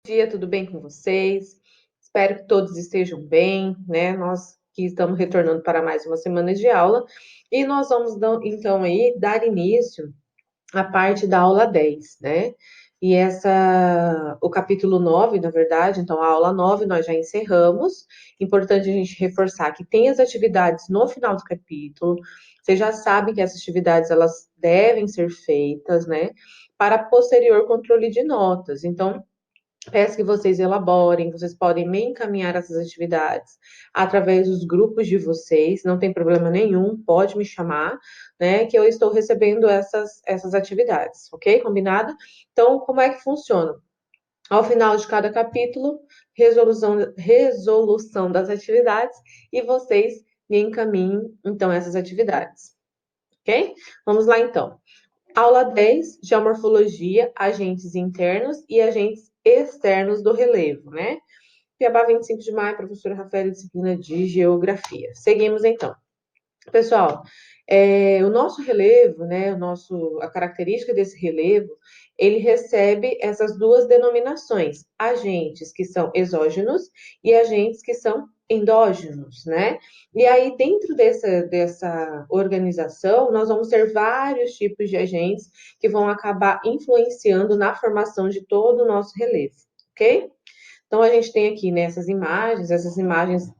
Dia, tudo bem com vocês? Espero que todos estejam bem, né? Nós que estamos retornando para mais uma semana de aula e nós vamos então aí dar início à parte da aula 10, né? E o capítulo 9, na verdade, então a aula 9 nós já encerramos. Importante a gente reforçar que tem as atividades no final do capítulo. Vocês já sabem que essas atividades elas devem ser feitas, né? Para posterior controle de notas. Então, peço que vocês elaborem, vocês podem me encaminhar essas atividades através dos grupos de vocês, não tem problema nenhum, pode me chamar, né, que eu estou recebendo essas atividades, ok? Combinado? Então, como é que funciona? Ao final de cada capítulo, resolução das atividades e vocês me encaminhem, então, essas atividades, ok? Vamos lá, então. Aula 10, geomorfologia, agentes internos e agentes externos do relevo, né? Cuiabá, 25 de maio, professora Rafael, disciplina de Geografia. Seguimos, então. Pessoal, o nosso relevo, né, a característica desse relevo, ele recebe essas duas denominações, agentes que são exógenos e agentes que são endógenos, né? E aí, dentro dessa organização, nós vamos ter vários tipos de agentes que vão acabar influenciando na formação de todo o nosso relevo, ok? Então, a gente tem aqui, né, essas imagens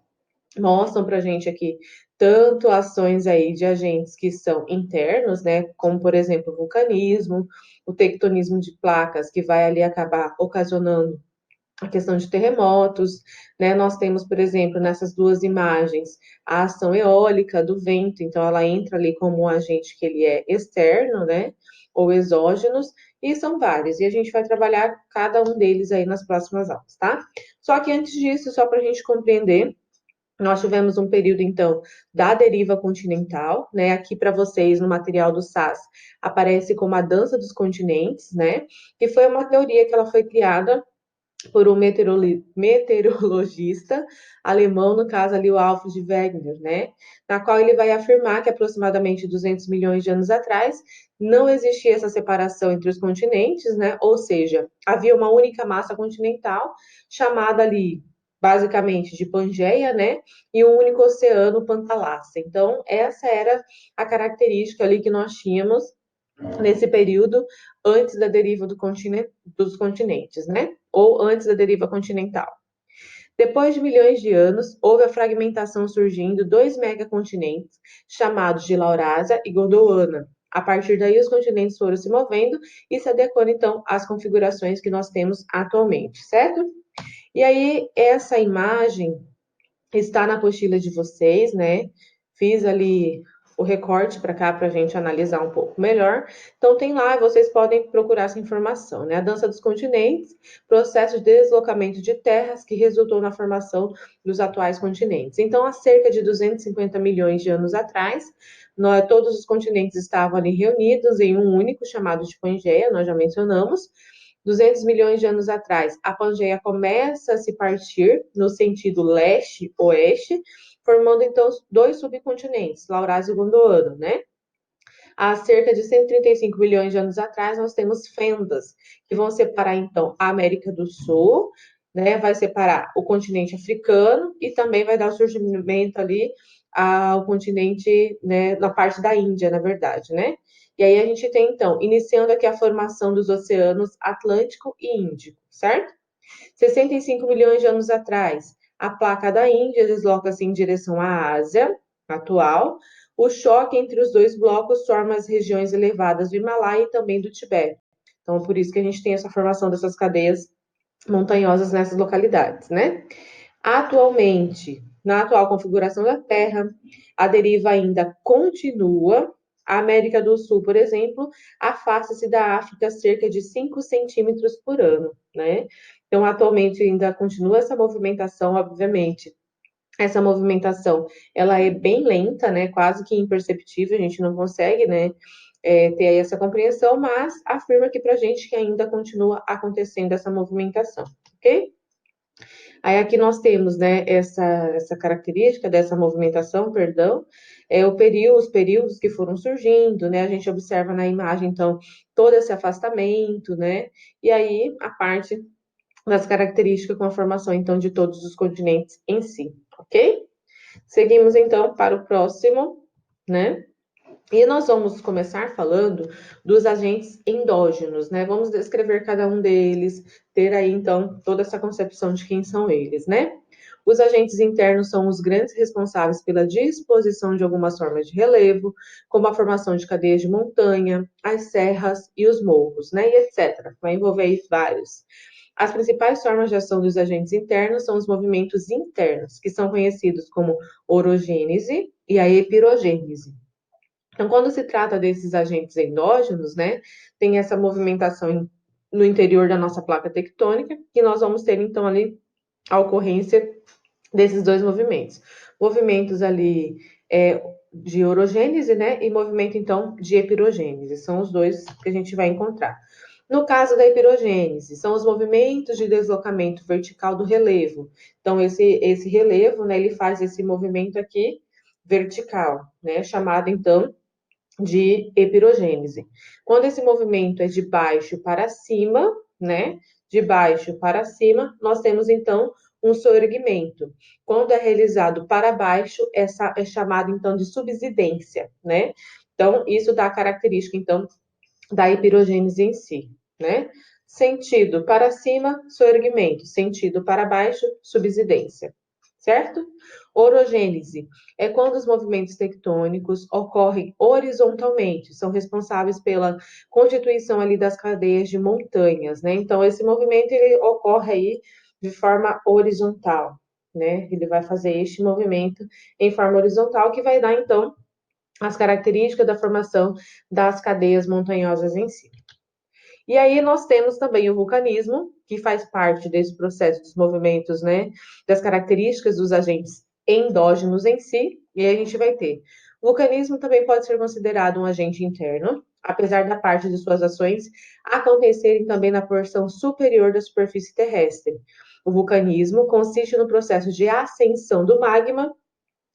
mostram para a gente aqui tanto ações aí de agentes que são internos, né, como por exemplo o vulcanismo, o tectonismo de placas, que vai ali acabar ocasionando a questão de terremotos, né? Nós temos, por exemplo, nessas duas imagens, a ação eólica do vento, então ela entra ali como um agente que ele é externo, né? Ou exógenos, e são vários, e a gente vai trabalhar cada um deles aí nas próximas aulas, tá? Só que antes disso, só para a gente compreender, nós tivemos um período, então, da deriva continental, né? Aqui para vocês, no material do SAS, aparece como a dança dos continentes, né? Que foi uma teoria que ela foi criada por um meteorologista alemão, no caso ali o Alfred Wegener, né? Na qual ele vai afirmar que aproximadamente 200 milhões de anos atrás não existia essa separação entre os continentes, né? Ou seja, havia uma única massa continental chamada ali basicamente de Pangeia, né? E um único oceano, Pantalácia. Então, essa era a característica ali que nós tínhamos nesse período antes da deriva dos continentes, né? Ou antes da deriva continental. Depois de milhões de anos, houve a fragmentação surgindo dois megacontinentes, chamados de Laurásia e Gondwana. A partir daí, os continentes foram se movendo e se adequando, então, às configurações que nós temos atualmente, certo? E aí, essa imagem está na apostila de vocês, né? Fiz ali o recorte para cá para a gente analisar um pouco melhor. Então, tem lá, vocês podem procurar essa informação, né? A dança dos continentes, processo de deslocamento de terras que resultou na formação dos atuais continentes. Então, há cerca de 250 milhões de anos atrás, todos os continentes estavam ali reunidos em um único, chamado de Pangeia, nós já mencionamos. 200 milhões de anos atrás, a Pangeia começa a se partir no sentido leste-oeste, formando então dois subcontinentes, Laurásio e Gondwana, né? Há cerca de 135 milhões de anos atrás, nós temos fendas, que vão separar então a América do Sul, né? Vai separar o continente africano e também vai dar o surgimento ali ao continente, né, na parte da Índia, na verdade, né? E aí a gente tem então, iniciando aqui a formação dos oceanos Atlântico e Índico, certo? 65 milhões de anos atrás, a placa da Índia desloca-se em direção à Ásia atual. O choque entre os dois blocos forma as regiões elevadas do Himalaia e também do Tibete. Então, por isso que a gente tem essa formação dessas cadeias montanhosas nessas localidades, né? Atualmente, na atual configuração da Terra, a deriva ainda continua. A América do Sul, por exemplo, afasta-se da África cerca de 5 centímetros por ano, né? Então, atualmente ainda continua essa movimentação, obviamente. Essa movimentação, ela é bem lenta, né? Quase que imperceptível, a gente não consegue, né? Ter essa compreensão, mas afirma aqui para a gente que ainda continua acontecendo essa movimentação, ok? Aí aqui nós temos, né, essa característica dessa movimentação, perdão, os períodos que foram surgindo, né, a gente observa na imagem, então, todo esse afastamento, né, e aí a parte das características com a formação, então, de todos os continentes em si, ok? Seguimos, então, para o próximo, né? E nós vamos começar falando dos agentes endógenos, né? Vamos descrever cada um deles, ter aí, então, toda essa concepção de quem são eles, né? Os agentes internos são os grandes responsáveis pela disposição de algumas formas de relevo, como a formação de cadeias de montanha, as serras e os morros, né? E etc. Vai envolver aí vários. As principais formas de ação dos agentes internos são os movimentos internos, que são conhecidos como orogênese e a epirogênese. Então, quando se trata desses agentes endógenos, né, tem essa movimentação no interior da nossa placa tectônica, que nós vamos ter, então, ali a ocorrência desses dois movimentos. Movimentos ali de orogênese, né, e movimento, então, de epirogênese. São os dois que a gente vai encontrar. No caso da epirogênese, são os movimentos de deslocamento vertical do relevo. Então, esse relevo, né, ele faz esse movimento aqui vertical, né, chamado, então, de epirogênese. Quando esse movimento é de baixo para cima, né? De baixo para cima, nós temos então um soerguimento. Quando é realizado para baixo, essa é chamado então de subsidência, né? Então, isso dá a característica então da epirogênese em si, né? Sentido para cima, soerguimento. Sentido para baixo, subsidência, certo? Orogênese é quando os movimentos tectônicos ocorrem horizontalmente, são responsáveis pela constituição ali das cadeias de montanhas, né? Então, esse movimento ele ocorre aí de forma horizontal, né? Ele vai fazer este movimento em forma horizontal, que vai dar, então, as características da formação das cadeias montanhosas em si. E aí nós temos também o vulcanismo, que faz parte desse processo dos movimentos, né, das características dos agentes endógenos em si, e aí a gente vai ter. O vulcanismo também pode ser considerado um agente interno, apesar da parte de suas ações acontecerem também na porção superior da superfície terrestre. O vulcanismo consiste no processo de ascensão do magma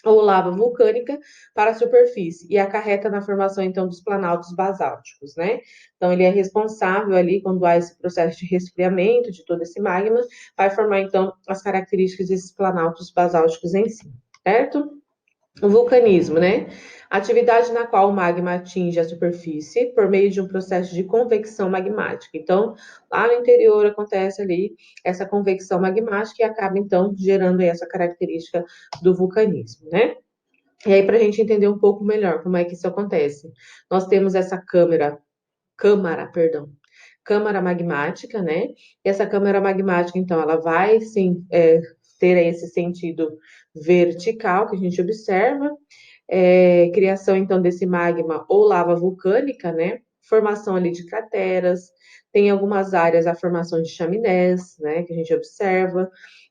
ou lava vulcânica para a superfície e acarreta na formação então dos planaltos basálticos, né? Então ele é responsável ali quando há esse processo de resfriamento de todo esse magma, vai formar então as características desses planaltos basálticos em si, certo? O vulcanismo, né? Atividade na qual o magma atinge a superfície por meio de um processo de convecção magmática. Então, lá no interior acontece ali essa convecção magmática e acaba, então, gerando essa característica do vulcanismo, né? E aí, para a gente entender um pouco melhor como é que isso acontece, nós temos essa câmara magmática, né? E essa câmara magmática, então, ela vai, sim, ter esse sentido vertical que a gente observa, criação, então, desse magma ou lava vulcânica, né? Formação ali de crateras, tem algumas áreas a formação de chaminés, né? Que a gente observa,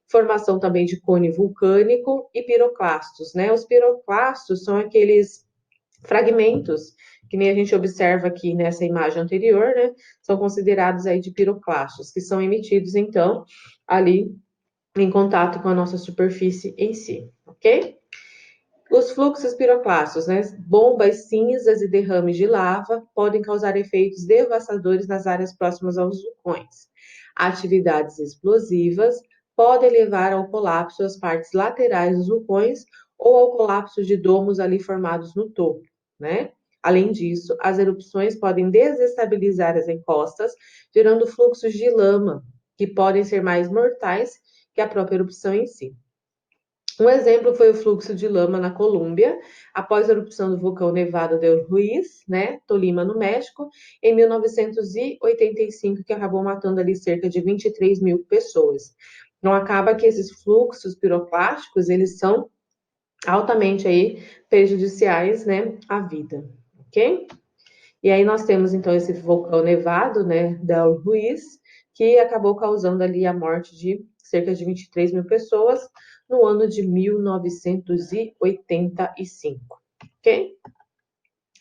formação também de cone vulcânico e piroclastos, né? Os piroclastos são aqueles fragmentos que nem a gente observa aqui nessa imagem anterior, né? São considerados aí de piroclastos, que são emitidos, então, ali em contato com a nossa superfície em si, ok? Os fluxos piroclastos, né? Bombas cinzas e derrames de lava podem causar efeitos devastadores nas áreas próximas aos vulcões. Atividades explosivas podem levar ao colapso das partes laterais dos vulcões ou ao colapso de domos ali formados no topo, né? Além disso, as erupções podem desestabilizar as encostas, gerando fluxos de lama, que podem ser mais mortais que a própria erupção em si. Um exemplo foi o fluxo de lama na Colômbia, após a erupção do vulcão Nevado del Ruiz, né, Tolima, no México, em 1985, que acabou matando ali cerca de 23 mil pessoas. Então, acaba que esses fluxos piroclásticos, eles são altamente aí prejudiciais, né, à vida, ok? E aí nós temos, então, esse vulcão nevado, né, del Ruiz, que acabou causando ali a morte de cerca de 23 mil pessoas no ano de 1985, ok?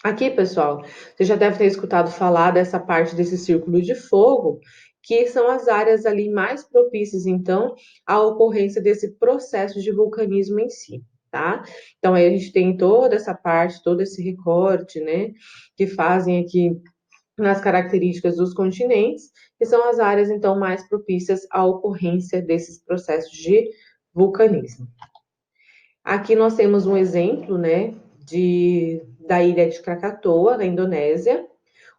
Aqui, pessoal, você já deve ter escutado falar dessa parte desse círculo de fogo, que são as áreas ali mais propícias, então, à ocorrência desse processo de vulcanismo em si, tá? Então, aí a gente tem toda essa parte, todo esse recorte, né, que fazem aqui nas características dos continentes, que são as áreas, então, mais propícias à ocorrência desses processos de vulcanismo. Aqui nós temos um exemplo, né, da ilha de Krakatoa, na Indonésia,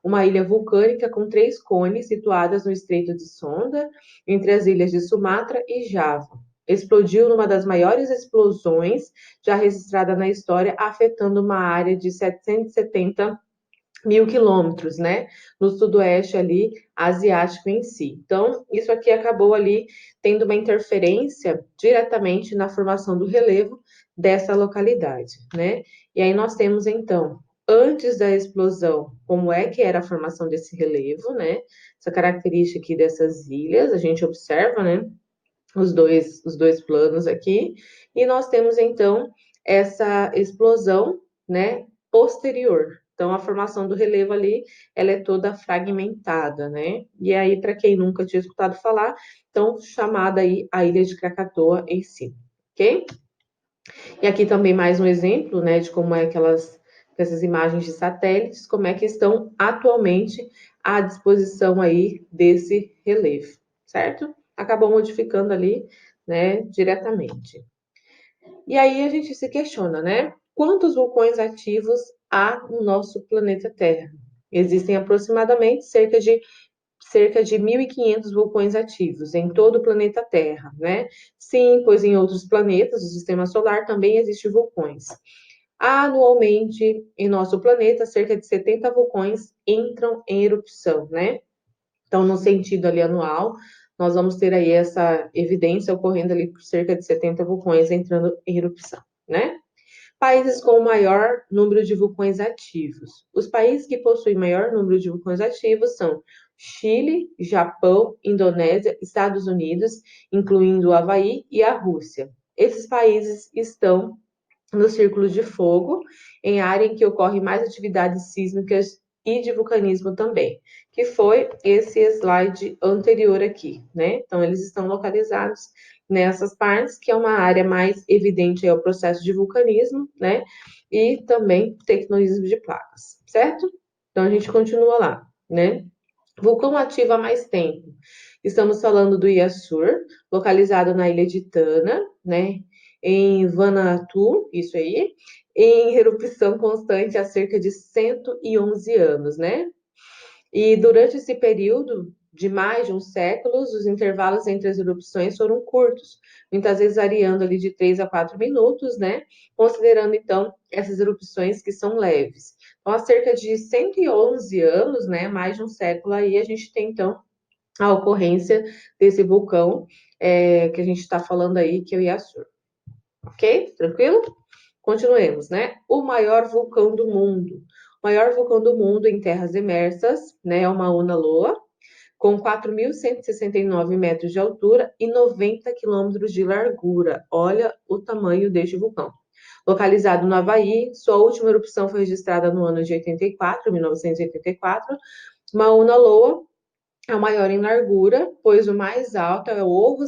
uma ilha vulcânica com 3 cones situadas no Estreito de Sonda, entre as ilhas de Sumatra e Java. Explodiu numa das maiores explosões já registrada na história, afetando uma área de 770 mil quilômetros, né, no sudoeste ali asiático em si. Então, isso aqui acabou ali tendo uma interferência diretamente na formação do relevo dessa localidade, né? E aí nós temos então, antes da explosão, como é que era a formação desse relevo, né? Essa característica aqui dessas ilhas, a gente observa, né? Os dois planos aqui, e nós temos então essa explosão, né, posterior. Então, a formação do relevo ali, ela é toda fragmentada, né? E aí, para quem nunca tinha escutado falar, então, chamada aí a Ilha de Krakatoa em si, ok? E aqui também mais um exemplo, né, de como é que essas imagens de satélites, como é que estão atualmente à disposição aí desse relevo, certo? Acabou modificando ali, né, diretamente. E aí a gente se questiona, né? Quantos vulcões ativos há no nosso planeta Terra? Existem aproximadamente cerca de 1.500 vulcões ativos em todo o planeta Terra, né? Sim, pois em outros planetas do Sistema Solar também existem vulcões. Anualmente, em nosso planeta, cerca de 70 vulcões entram em erupção, né? Então, no sentido ali anual, nós vamos ter aí essa evidência ocorrendo ali por cerca de 70 vulcões entrando em erupção, né? Países com o maior número de vulcões ativos. Os países que possuem maior número de vulcões ativos são Chile, Japão, Indonésia, Estados Unidos, incluindo o Havaí e a Rússia. Esses países estão no círculo de fogo, em área em que ocorre mais atividades sísmicas e de vulcanismo também, que foi esse slide anterior aqui, né? Então, eles estão localizados nessas partes, que é uma área mais evidente ao processo de vulcanismo, né? E também tectonismo de placas, certo? Então, a gente continua lá, né? Vulcão ativo há mais tempo. Estamos falando do Iaçur, localizado na ilha de Tana, né? Em Vanuatu, isso aí, em erupção constante há cerca de 111 anos, né? E durante esse período de mais de um século, os intervalos entre as erupções foram curtos, muitas vezes variando ali de 3 a 4 minutos, né? Considerando então essas erupções que são leves. Então, há cerca de 111 anos, né? Mais de um século aí, a gente tem então a ocorrência desse vulcão que a gente está falando aí, que é o Iaçur. Ok? Tranquilo? Continuemos, né? O maior vulcão do mundo. O maior vulcão do mundo em terras emersas, né? É o Mauna Loa, com 4.169 metros de altura e 90 quilômetros de largura. Olha o tamanho deste vulcão. Localizado no Havaí, sua última erupção foi registrada no ano de 1984. Mauna Loa é o maior em largura, pois o mais alto é o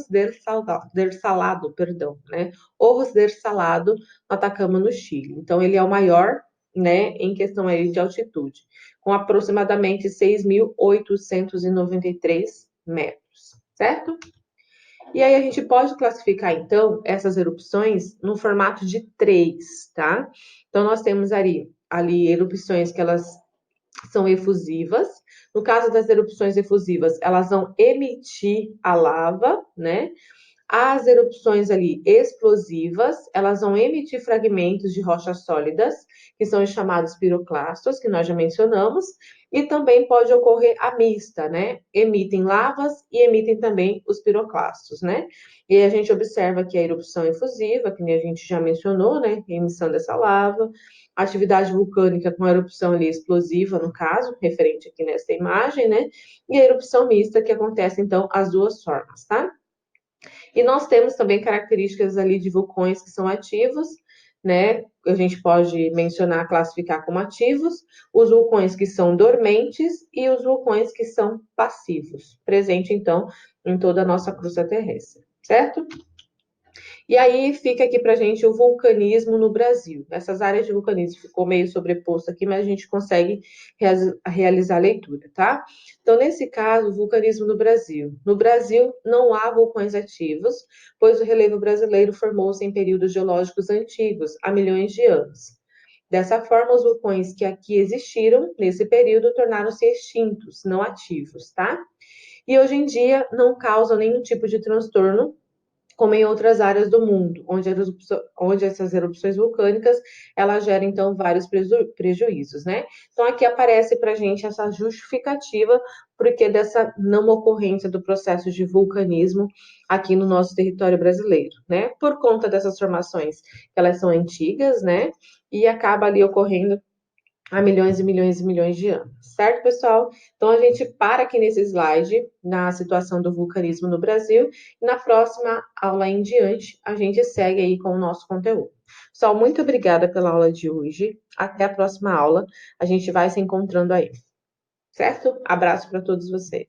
Salado, perdão, né? Orros del Salado, no Atacama, no Chile. Então, ele é o maior, né, em questão aí de altitude, com aproximadamente 6.893 metros, certo? E aí a gente pode classificar, então, essas erupções no formato de 3, tá? Então, nós temos ali erupções que elas são efusivas. No caso das erupções efusivas, elas vão emitir a lava, né? As erupções ali explosivas, elas vão emitir fragmentos de rochas sólidas, que são os chamados piroclastos, que nós já mencionamos, e também pode ocorrer a mista, né? Emitem lavas e emitem também os piroclastos, né? E a gente observa que a erupção efusiva, que a gente já mencionou, né? A emissão dessa lava, a atividade vulcânica com a erupção ali explosiva, no caso, referente aqui nessa imagem, né? E a erupção mista, que acontece, então, as duas formas, tá? E nós temos também características ali de vulcões que são ativos, né? A gente pode mencionar, classificar como ativos, os vulcões que são dormentes e os vulcões que são passivos, presente então em toda a nossa crosta terrestre, certo? E aí fica aqui para a gente o vulcanismo no Brasil. Essas áreas de vulcanismo ficou meio sobreposto aqui, mas a gente consegue realizar a leitura, tá? Então, nesse caso, o vulcanismo no Brasil. No Brasil, não há vulcões ativos, pois o relevo brasileiro formou-se em períodos geológicos antigos, há milhões de anos. Dessa forma, os vulcões que aqui existiram nesse período tornaram-se extintos, não ativos, tá? E hoje em dia não causam nenhum tipo de transtorno como em outras áreas do mundo, onde essas erupções vulcânicas elas geram então vários prejuízos, né? Então aqui aparece para a gente essa justificativa porque dessa não ocorrência do processo de vulcanismo aqui no nosso território brasileiro, né? Por conta dessas formações, elas são antigas, né? E acaba ali ocorrendo há milhões e milhões e milhões de anos, certo, pessoal? Então a gente para aqui nesse slide, na situação do vulcanismo no Brasil, e na próxima aula em diante, a gente segue aí com o nosso conteúdo. Pessoal, muito obrigada pela aula de hoje. Até a próxima aula. A gente vai se encontrando aí, certo? Abraço para todos vocês.